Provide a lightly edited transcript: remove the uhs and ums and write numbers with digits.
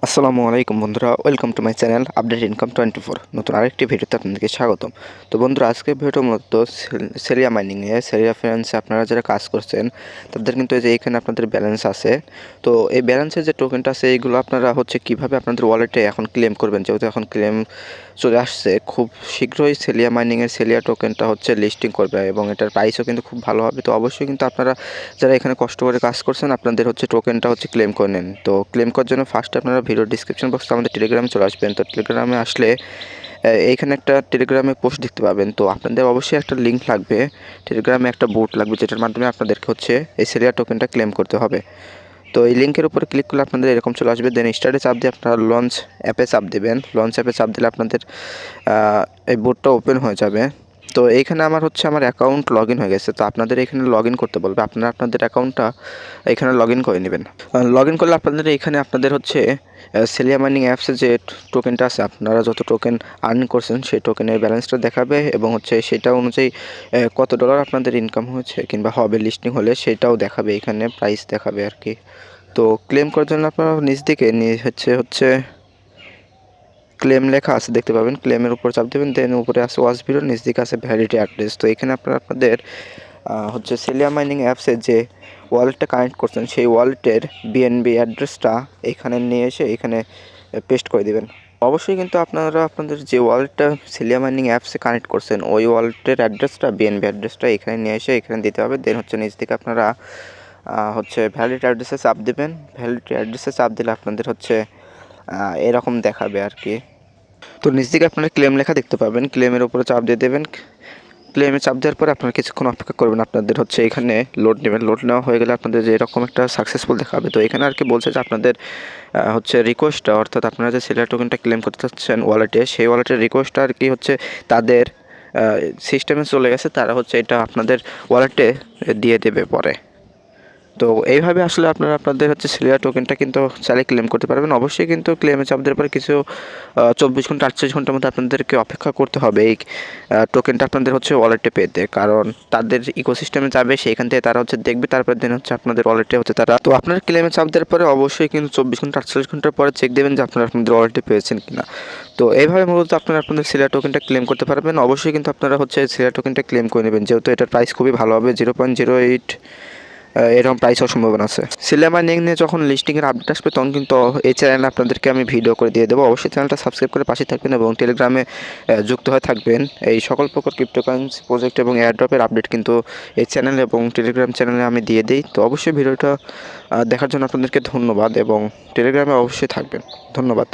আসসালামু আলাইকুম বন্ধুরা, welcome to my channel update income 24। নতুন আরেকটি ভিডিওতে আপনাদেরকে স্বাগতম। তো বন্ধুরা, আজকের ভিডিওটা মূলত সেরিয়া মাইনিং নিয়ে। সেরিয়া ফিন্যান্সে আপনারা যারা কাজ করছেন তাদের কিন্তু এই যে এখানে আপনাদের ব্যালেন্স আছে। তো এই ব্যালেন্সের যে টোকেনটা আছে এইগুলো আপনারা কিভাবে আপনাদের ওয়ালেটে এখন ক্লেম করবেন, যেহেতু এখন ক্লেম চলে আসছে। খুব শীঘ্রই সেলিয়া মাইনিংয়ের সেলিয়া টোকেনটা লিস্টিং করবে এবং এটার প্রাইসও কিন্তু খুব ভালো হবে। তো অবশ্যই কিন্তু আপনারা যারা এখানে কষ্ট করে কাজ করছেন আপনাদের টোকেনটা ক্লেম করে নেন। তো ক্লেম করার জন্য ফার্স্ট আপনারা ভিডিও ডিসক্রিপশন বক্সে আমাদের টেলিগ্রামে চলে আসবেন। তো টেলিগ্রামে আসলে এইখানে একটা টেলিগ্রামে পোস্ট দেখতে পাবেন। তো আপনাদের অবশ্যই একটা লিঙ্ক লাগবে, টেলিগ্রামে একটা বোট লাগবে, যেটার মাধ্যমে আপনাদেরকে এই সেলিয়া টোকেনটা ক্লেম করতে হবে। তো এই লিঙ্কের উপরে ক্লিক করলে আপনাদের এরকম চলে আসবে। দেন স্টার্টে চাপ দিয়ে আপনারা লঞ্চ অ্যাপে চাপ দেবেন। লঞ্চ অ্যাপে চাপ দিলে আপনাদের এই বোটটা ওপেন হয়ে যাবে। তো এইখানে আমার অ্যাকাউন্ট লগ ইন হয়ে গেছে। তো আপনাদের এখানে লগ ইন করতে বলবে, আপনারা আপনাদের অ্যাকাউন্টটা এখানে লগ ইন করে নেবেন। লগ ইন করলে আপনাদের এখানে সেলিয়া মাইনিং অ্যাপসে যে টোকেনটা আছে, আপনারা যত টোকেন আর্ন করছেন সেই টোকেনের ব্যালেন্সটা দেখাবে এবং সেটা অনুযায়ী কত ডলার আপনাদের ইনকাম হয়েছে কিংবা হবে লিস্টিং হলে সেটাও দেখাবে, এখানে প্রাইস দেখাবে আর কি। তো ক্লেম করার জন্য আপনারা নিচ দিকে ক্লেম লেখা আছে দেখতে পাবেন, ক্লেমের উপর চাপ দেবেন। দেন উপরে আছে ওয়াচ ভিডিও, নিচ দিকে আছে ভ্যালিডিটি অ্যাড্রেস। তো এখানে আপনারা আপনাদের সেলিয়া মাইনিং অ্যাপসে যে ওয়ালেটটা কানেক্ট করছেন সেই ওয়ালেটের বিএনবি অ্যাড্রেসটা এখানে নিয়ে এসে এখানে পেস্ট করে দেবেন। অবশ্যই কিন্তু আপনারা আপনাদের যে ওয়ালেটটা সেলিয়া মাইনিং অ্যাপসে কানেক্ট করছেন ওই ওয়ালেটের অ্যাড্রেসটা, বিএনবি অ্যাড্রেসটা এখানে নিয়ে এসে এখানে দিতে হবে। দেন নিচ দিকে আপনারা ভ্যালিড অ্যাড্রেসে চাপ দেবেন। ভ্যালিড অ্যাড্রেসে চাপ দিলে আপনাদের এরকম দেখাবে আর কি। তো নিচ দিকে আপনারা ক্লেম লেখা দেখতে পাবেন, ক্লেমের উপরে চাপ দিয়ে দেবেন। ক্লেমে চাপ দেওয়ার পরে আপনারা কিছুক্ষণ অপেক্ষা করবেন। আপনাদের এখানে লোড নেবেন। লোড নেওয়া হয়ে গেলে আপনাদের যে এরকম একটা সাকসেসফুল দেখাবে। তো এখানে আর কি বলছে যে আপনাদের রিকোয়েস্টটা, অর্থাৎ আপনারা যে সেলার টোকেনটা ক্লেম করতে চাচ্ছেন ওয়ালেটে, সেই ওয়ালেটের রিকোয়েস্টটা আর কি তাদের সিস্টেমে চলে গেছে। তারা এটা আপনাদের ওয়ালেটে দিয়ে দেবে পরে। তো এইভাবে আপনারা আপনাদের সেলিয়া টোকেনটা কিন্তু চাইলে ক্লেম করতে পারবেন। অবশ্যই কিন্তু ক্লেমে চাপ দেওয়ার পরে কিছু 24 ঘন্টা 48 ঘন্টার মধ্যে আপনাদেরকে অপেক্ষা করতে হবে এই টোকেনটা আপনাদের ওয়ালেটে পেতে। কারণ তাদের ইকোসিস্টেমে যাবে, সেইখান থেকে তারা দেখবে, তারপর দিন আপনাদের ওয়ালেটে তারা। তো আপনার ক্লেমে চাপ দেওয়ার পরে অবশ্যই কিন্তু 24 ঘন্টা 48 ঘন্টার পরে চেক দেবেন যে আপনারা আপনাদের ওয়ালেটে পেয়েছেন কিনা। তো এইভাবে মূলত আপনারা আপনাদের সেলিয়া টোকেনটা ক্লেম করতে পারবেন। অবশ্যই কিন্তু আপনারা সেলিয়া টোকেনটা ক্লেম করে নেবেন, যেহেতু এটার প্রাইস খুবই ভালো হবে, 0.08 এরকম প্রাইস হওয়ার সম্ভাবনা আছে। সেলিয়া মাইনিং নিয়ে যখন লিস্টিংয়ের আপডেট আসবে তখন কিন্তু এই চ্যানেলে আপনাদেরকে আমি ভিডিও করে দিয়ে দেবো। অবশ্যই চ্যানেলটা সাবস্ক্রাইব করে পাশে থাকবেন এবং টেলিগ্রামে যুক্ত হয়ে থাকবেন। এই সকল প্রকার ক্রিপ্টোকারেন্সি প্রজেক্ট এবং এয়ারড্রপের আপডেট কিন্তু এই চ্যানেল এবং টেলিগ্রাম চ্যানেলে আমি দিয়ে দিই। তো অবশ্যই ভিডিওটা দেখার জন্য আপনাদেরকে ধন্যবাদ এবং টেলিগ্রামে অবশ্যই থাকবেন। ধন্যবাদ।